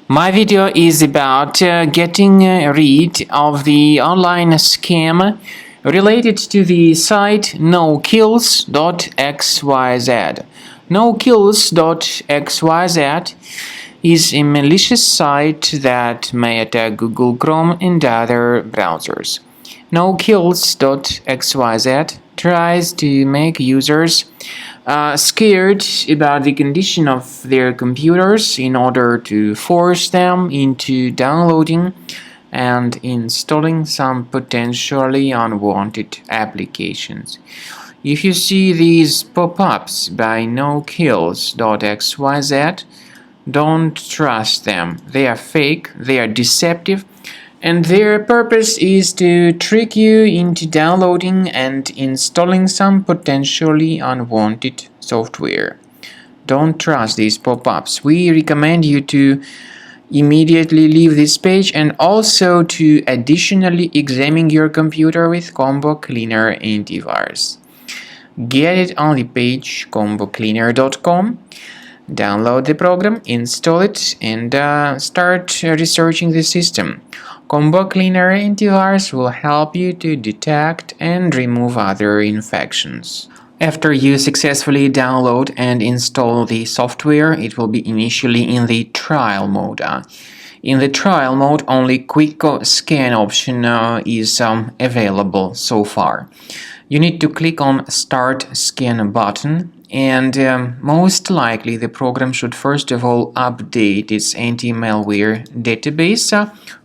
My video is about getting rid of the online scam related to the site Nokils.xyz. Nokils.xyz is a malicious site that may attack Google Chrome and other browsers. Nokils.xyz tries to make users scared about the condition of their computers in order to force them into downloading and installing some potentially unwanted applications. If you see these pop-ups by Nokils.xyz, don't trust them. They are fake, they are deceptive, and their purpose is to trick you into downloading and installing some potentially unwanted software. Don't trust these pop-ups. We recommend you to immediately leave this page and also to additionally examine your computer with Combo Cleaner antivirus. Get it on the page combocleaner.com. Download the program, install it, and start researching the system. Combo Cleaner antivirus will help you to detect and remove other infections. After you successfully download and install the software, it will be initially in the trial mode. In the trial mode, only quick scan option is available so far. You need to click on Start Scan button, and most likely the program should first of all update its anti-malware database,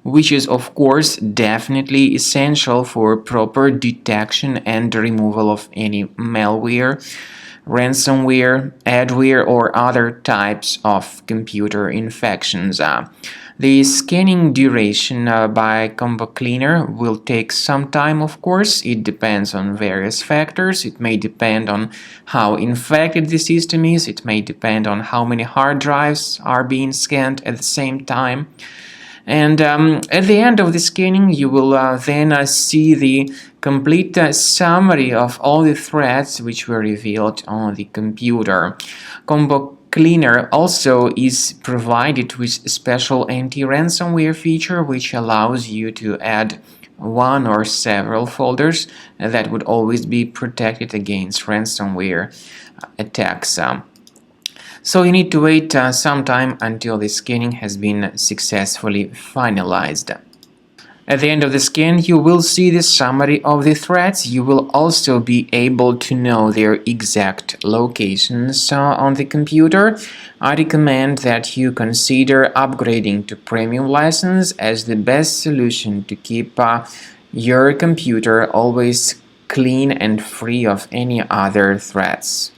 which is of course definitely essential for proper detection and removal of any malware, ransomware, adware, or other types of computer infections. The scanning duration by Combo Cleaner will take some time, of course. It depends on various factors. It may depend on how infected the system is. It may depend on how many hard drives are being scanned at the same time. And at the end of the scanning, you will then see the complete summary of all the threats which were revealed on the computer. Combo Cleaner also is provided with a special anti-ransomware feature which allows you to add one or several folders that would always be protected against ransomware attacks. So you need to wait some time until the scanning has been successfully finalized. At the end of the scan, you will see the summary of the threats. You will also be able to know their exact locations on the computer. I recommend that you consider upgrading to premium license as the best solution to keep your computer always clean and free of any other threats.